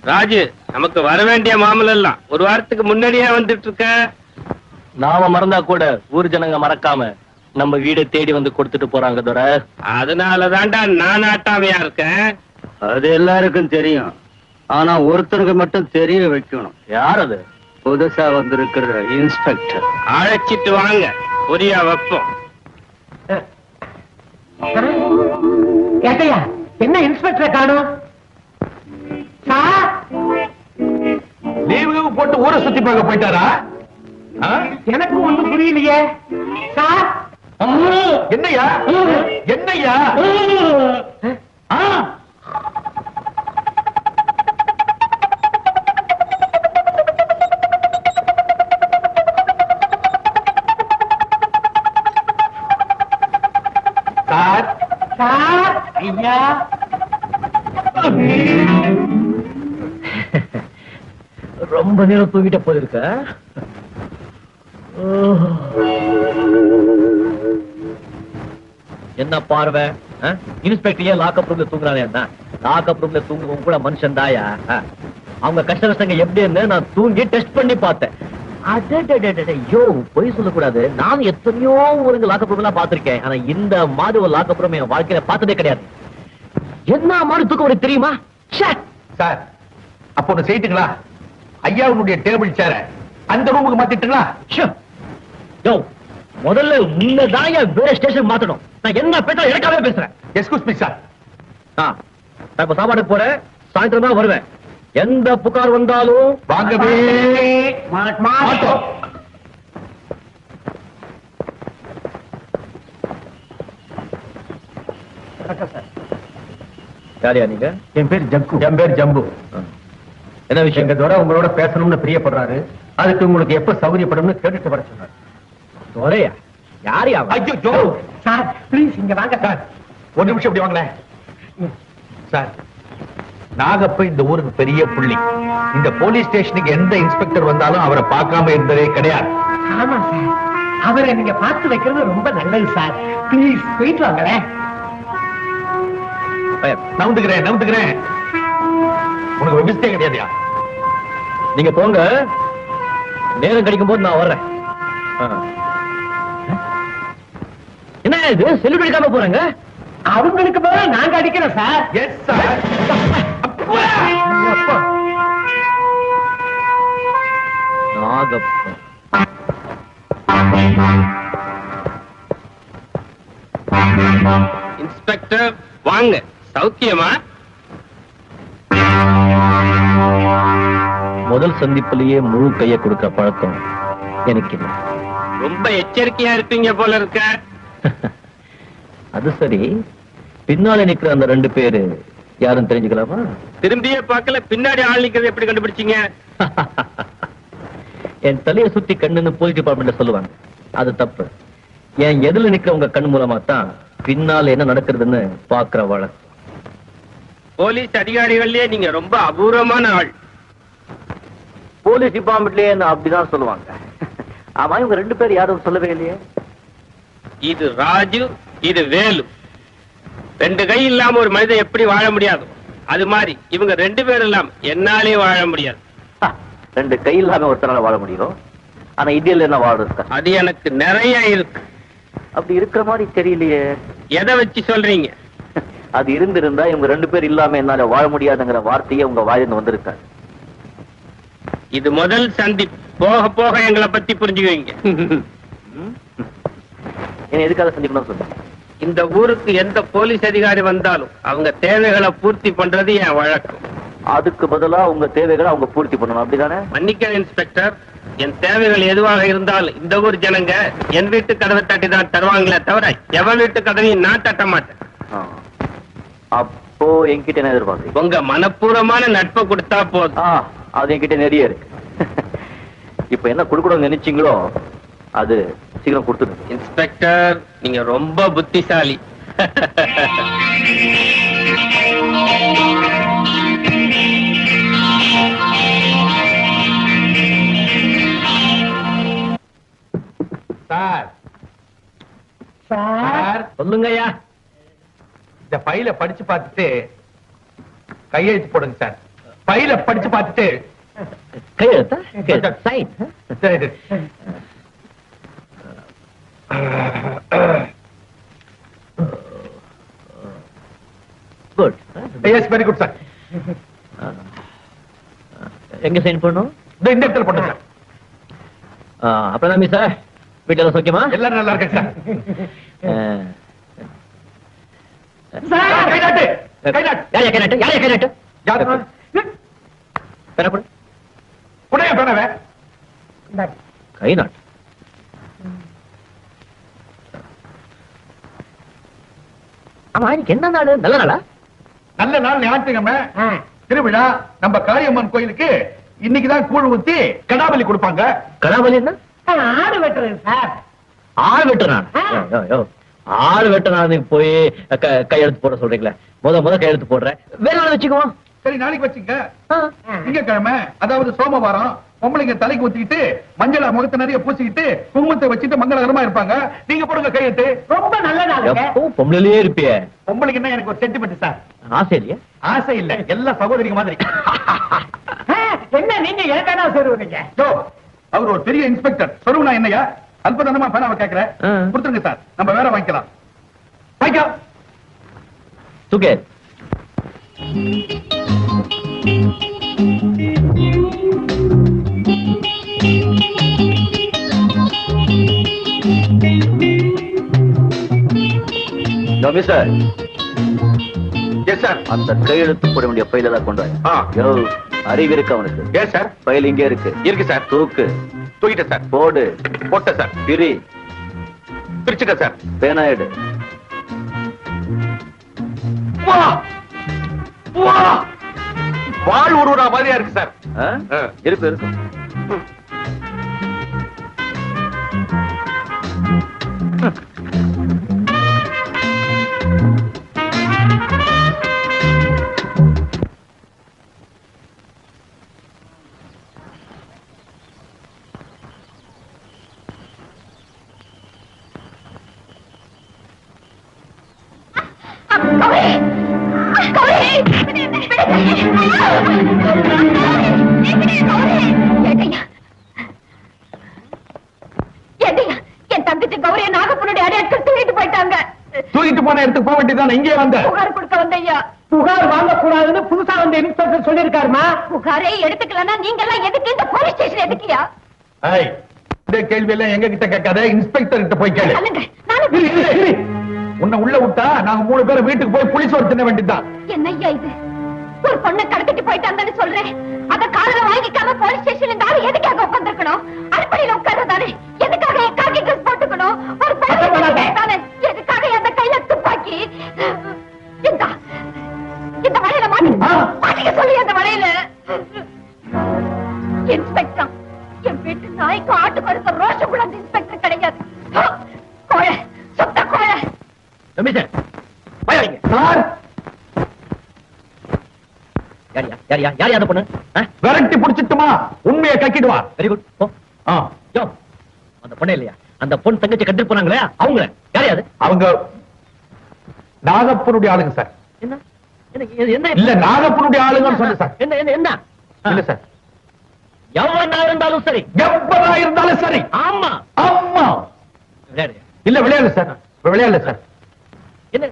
ராஜு, நமக்கு வர வேண்டிய மாமூல் எல்லாம் ஒரு வாரத்துக்கு முன்னாடியே வந்துட்டு இருக்க. நாம மறந்தா கூட ஊர் ஜனங்க மறக்காம நம்ம வீடை தேடி வந்து கொடுத்துட்டு போறாங்க துரை. அதனாலதான்டா நான் ஆட்டாமையா இருக்கேன். அது எல்லாருக்கும் தெரியும். ஆனா ஒருத்தருக்கு மட்டும் தெரிய வைக்கணும். யார் அது? புதுசா வந்திருக்கிற இன்ஸ்பெக்டர். அழைச்சிட்டு வாங்க, பொரியா வைப்போம். ஏட்டையா, என்ன இன்ஸ்பெக்டர் காணோம்? லீவு போட்டு ஊரை சுத்தி பார்க்க போயிட்டாரா? எனக்கு ஒண்ணும் புரியலையே சார். என்னையா என்னையா? சார் சார் ஐயா, ரொம்ப நேரம் தூங்கிட்ட போயிருக்க. என்ன பார்வை? இன்ஸ்பெக்டர் ஏன் லாக்அப் ரூம்ல தூங்குறானே? லாக்அப் ரூம்ல தூங்குவோம் கூட மனுஷன் தாயா. அவங்க கஷ்ட நஷ்டங்க எப்படின்னு நான் தூங்கி டெஸ்ட் பண்ணி பார்த்தேன். ஐயோ, பொய் சொல்லக்கூடாது. நான் எத்தனையோ ஒரு லாக்அப் ரூம் எல்லாம் பாத்திருக்கேன். ஆனா இந்த மாதிரி ஒரு லாக்அப் ரூம் என் வாழ்க்கையில பார்த்ததே கிடையாது. என்ன மாதிரி தூக்கம் உனக்கு தெரியுமா? சார், அப்போ ஒண்ணு செய்யிட்டுங்களா? ஐயாவுடைய டேபிள் சேர அந்த ரூமுக்கு மாத்திட்டுங்களா? முதல்ல முன்னதான் வேற ஸ்டேஷன் மாத்தணும். நான் என்ன பேச எனக்காவே பேசுறேன். Excuse me sir. நான் இப்ப சாப்பாடுக்கு போறேன். சாயந்தரம் தான் வருவேன். எந்த புகார் வந்தாலும் வாங்கவே மாட்டோம். யாரியா நீங்க? என் பேர் ஜக்கு. என் பேர் ஜம்பு. என்ன விஷயம்? எங்க துரை உங்களோட பேசணும்னு பிரியப்படுறாரு. அதுக்கு உங்களுக்கு எப்ப சௌகரியப்படும்னு கேட்டுட்டு வர சொன்னார். துரையா? யாரியா? ஐயோ ஜோ சார் ப்ளீஸ் இங்க வாங்க சார். ஒரு நிமிஷம் இப்படி வாங்களேன் சார். நாகப்ப இந்த ஊருக்கு பெரிய புள்ளி. இந்த போலீஸ் ஸ்டேஷனுக்கு எந்த இன்ஸ்பெக்டர் வந்தாலும் அவரை பார்க்காம இருந்ததே கிடையாது. ஆமா சார், அவரை நீங்க பார்த்து வைக்கிறது ரொம்ப நல்லது சார். ப்ளீஸ் போயிட்டு வாங்களேன். நவுந்துக்கிறேன். உனக்கு விபஸ்தே கிடையாதுயா. நீங்க போங்க, நேரம் கிடைக்கும் போது நான் வர்றேன். என்ன இது செல்லுபடி அடிக்காம போறாங்க? அவங்களுக்கு போல நாங்க அடிக்கிறோம் sir. Yes sir. Nagappan inspector வாங்க. சௌக்கியமா? முதல் சந்திப்பிலேயே முழு கையை கொடுக்கிற பழக்கம் எனக்கு இல்லை. ரொம்ப எச்சரிக்கையா இருப்பீங்க போல இருக்க. அது சரி, பின்னால நிக்கிற அந்த ரெண்டு பேரு யாரும் தெரிஞ்சுக்கலாமா? திரும்பியே பார்க்கல, பின்னாடி ஆள் நிக்கிறது எப்படி கண்டுபிடிச்சீங்க? என் தலையை சுத்தி கண்ணுன்னு போலீஸ் டிபார்ட்மெண்ட் சொல்லுவாங்க. அது தப்பு. என் எதிரில் நிக்கிற உங்க கண் மூலமா தான் பின்னால என்ன நடக்கிறதுன்னு பாக்குற வழக்கம். போலீஸ் அதிகாரிகளே நீங்க ரொம்ப அபூர்வமான ஆள். போலீஸ் டிபார்ட்மெண்ட்லயே என்ன அப்படிதான் சொல்லுவாங்க. ஆமா, இவங்க ரெண்டு பேர் யாரும் சொல்லவே இல்லையே. இது ராஜு, இது வேலு. ரெண்டு கை இல்லாம ஒரு மனிதன் எப்படி வாழ முடியாது, அது மாதிரி இவங்க ரெண்டு பேர் இல்லாம என்னாலே வாழ முடியாது. ரெண்டு கை இல்லாம ஒருத்தனால வாழ முடியும். ஆனா இந்தியில என்ன வாழ்றது? அது எனக்கு நிறைய இருக்கு. அப்படி இருக்கிற மாதிரி தெரியலையே. எதை வச்சு சொல்றீங்க? அது இருந்திருந்தா இவங்க ரெண்டு பேர் இல்லாம என்னால வாழ முடியாதுங்கிற வார்த்தையே உங்க வாயிலிருந்து வந்திருக்காரு. இது முதல் சந்திப்பு. போக போக எங்களை பத்தி புரிஞ்சுக்குவீங்க. என்ன எதுக்காக சந்திக்கணும்னு சொல்லுங்க. இந்த ஊருக்கு எந்த போலீஸ் அதிகாரி வந்தாலும் அவங்க தேவைகளை பூர்த்தி பண்றது என் வழக்கம். அதுக்கு பதிலா உங்க தேவைகளை அவங்க பூர்த்தி பண்ணணும், அப்படிதானே? மன்னிக்க இன்ஸ்பெக்டர், என் தேவைகள் எதுவாக இருந்தாலும் இந்த ஊர் ஜனங்க என் வீட்டு கதவை தட்டி தான் தருவாங்களே தவிர எவன் வீட்டு கதவையும் நான் தட்ட மாட்டேன். அப்போ என்கிட்ட என்ன எதிர்பார்க்குறீங்க? உங்க மனப்பூர்வமான நட்பை கொடுத்தா போதும். அது என்கிட்ட நிறைய இருக்கு. இப்ப என்ன கொடுக்கணும்னு நினைச்சீங்களோ அது சீக்கிரம் கொடுத்துருங்க. இன்ஸ்பெக்டர், நீங்க ரொம்ப புத்திசாலி. சார் சார் சொல்லுங்கய்யா. இந்த ஃபைலை படிச்சு பார்த்துட்டு கையெழுத்து போடுங்க சார். ஃபைல படிச்சு பார்த்துட்டு கையெழுத்தா சைன் சரி. Good yes very good sir. எங்க சைன் பண்ணணும்? இந்த இடத்துல போட்டேன் சார். அப்புறம் சார் வீட்டுல எல்லாம் சௌக்கியமா? எல்லாரும் நல்லா இருக்கேன் சார். சார் கைநாட்டு கைநாட்டு யாரையா கைநாட்டு? யாரையா கைநாட்டு? யாரு பெறப்படு உடைய பண்ணவே கை நாட்டு. ஆமா இன்னைக்கு என்ன நாடு? நல்ல நாளா? நல்ல நாள் ஞாயிற்றுக்கிழமை திருவிழா. நம்ம காளியம்மன் கோயிலுக்கு இன்னைக்குதான் கூழ் ஊத்தி கடாபலி கொடுப்பாங்க. கடாபலி என்ன? ஆடு வெட்டுறது சார். ஆள் வெட்டுறான். ஆள் வெட்டுறான் போய் கையெழுத்து போட சொல்றீங்களே. முத கையெழுத்து போடுறேன். வேற நாள் வச்சுக்குவோம். சரி நாளைக்கு வச்சுங்க. திங்கக்கிழமை அதாவது சோமவாரம் பொம்பளைங்க தலைக்கு ஊத்திக்கிட்டு மஞ்சள முகத்தை நிறைய பூசிக்கிட்டு குங்குமத்தை வச்சுட்டு மங்களகரமா இருப்பாங்க. நீங்க போடுங்க கையெழுத்து. ரொம்ப நல்ல நாளுங்க. எப்போ பொம்பளையிலே இருப்பியே. பொம்பளைக்கு என்ன எனக்கு ஒரு சென்டிமெண்ட் சார். ஆசை இல்லையா? ஆசை இல்ல, எல்லா சகோதரிங்க மாதிரி. என்ன நீங்க ஏதானா சொல்லுவீங்க? அவர் ஒரு பெரிய இன்ஸ்பெக்டர். சொல்லுவா என்னையா அல்பதனமா பேனாவை கேட்கிறேன். கொடுத்துருங்க சார், நம்ம வேற வாங்கிக்கலாம். வாங்கிக்கோ. தூக்கே. Sir yes sir. அந்த கையெழுத்து போட வேண்டிய பையில தான் கொண்டு வாங்க. அறிவு இருக்கு அவனுக்கு? Yes sir. பையில் இங்கே இருக்கு. இருக்கு சார். தூக்கு. தூக்கிட்டேன் சார். போடு. போட்ட சார். பிரி. பிரிச்சுட்டேன் சார். பேனாயிடு. வா வா வாழ் உருவா மாதிரியா இருக்கு சார். இருக்கு இருக்கு. என் தங்கச்சி கௌரிய நாகப்பனுடைய அடையாட்கள் தூக்கிட்டு போயிட்டாங்க. தூக்கிட்டு போன இடத்துக்கு போக வேண்டியதுதான். இங்கே வந்த புகார் கொடுக்க வந்தையா. புகார் வாங்க கூடாதுன்னு புதுசா வந்த இன்ஸ்பெக்டர் சொல்லிருக்காருமா. புகாரே எடுத்துக்கலன்னா நீங்க எல்லாம் எதுக்கு இந்த போலீஸ் ஸ்டேஷன் எதுக்கியா? இந்த கேள்வி எல்லாம் எங்க கிட்ட கேட்காத, இன்ஸ்பெக்டர் கிட்ட போய் கேளு. சொல்லுங்க. நானும் இரு, இரு, இரு. உன்னை உள்ள விட்டா நாங்க 3 பேரும் வீட்டுக்கு போய் புலிஸ் ஒரு தின்ன வேண்டியதுதான். என்னய்யா இது? ஒரு பொண்ணை கடத்திட்டு போயிட்டாங்கன்னு சொல்றேன். அத காதுல வாங்கிக்காம போலீஸ் ஸ்டேஷன்ல இந்த ஆளு எதுக்காக உட்கார்ந்திருக்கணும்? அடிப்படையில உட்கார்றதானே. எதுக்காக காக்கி ட்ரெஸ் போட்டுக்கணும்? ஒரு தானே எதுக்காக அந்த கையில துப்பாக்கி? இந்த வலையில மாட்டிக்க சொல்லி அந்த வலையில இன்ஸ்பெக்டர் என் வீட்டு நாய்க்கு ஆட்டுக்கு இருக்க ரோஷம் கூட அந்த இன்ஸ்பெக்டர் கிடையாது. கோழை, சுத்த கோழை. விரட்டி புடிச்சிட்டுமா உண்மையை கக்கிடுவா. Very good. அந்த பொண்ணு இல்லையா? அந்த பொண்ணு தங்கச்சி கட்டி போனாங்களே அவங்க யாரையாது? அவங்க நாகப்பனுடைய ஆளுங்க சார். என்ன என்ன இல்ல நாகப்பனுடைய ஆளுங்கன்னு சொன்ன சார். என்ன என்ன என்ன இல்ல சார், எவனா இருந்தாலும் சரி, எப்பதா இருந்தாலும் சரி. ஆமா ஆமா. விளையாடுங்க. இல்ல விளையாடல சார், விளையாடல சார். என்ன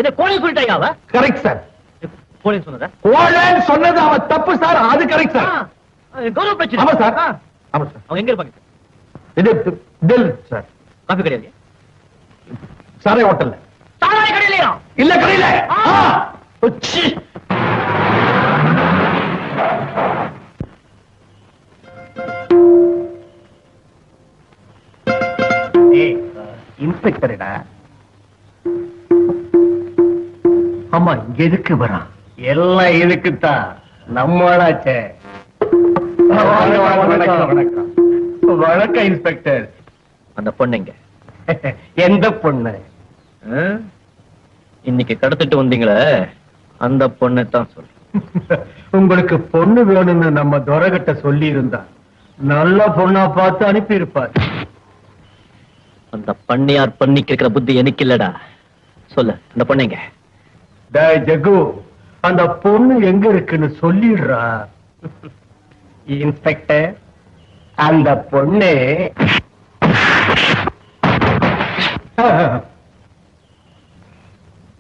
என்ன கோழி சொல்லிட்டாயா? அவ கரெக்ட் சார். கோழி சொன்னதா? கோழன்னு சொன்னது அவன் தப்பு சார். அது கரெக்ட் சார். கௌரவ பிரச்சனை. ஆமா சார். ஆமா சார். அவங்க எங்க இருப்பாங்க? இது தில் சார். காபி கிடையாது. சாரை ஹோட்டல்ல. சாராய கடையிலையா? இல்ல கடையில. உச்சி. இன்ஸ்பெக்டர்டா. ஆமா, இங்க எதுக்கு வரான்? எல்லாம் எதுக்குத்தான், நம்மளாச்சே. வணக்கம் இன்ஸ்பெக்டர். அந்த பொண்ணுங்க எந்த பொண்ணு? இன்னைக்கு கடத்திட்டு வந்தீங்களே அந்த பொண்ணை தான் சொல்லு. உங்களுக்கு பொண்ணு வேணும்னு நம்ம துரகிட்ட சொல்லி இருந்தா நல்ல பொண்ணா பார்த்து அனுப்பி இருப்பார். அந்த பண்ணியார் பண்ணிக்கு இருக்கிற புத்தி எனக்கு இல்லடா. சொல்லு, அந்த பொண்ணுங்க. டேய் ஜக்கு, அந்த பொண்ணு எங்க இருக்குன்னு சொல்லிடுறா. இன்ஸ்பெக்டர், அந்த பொண்ணு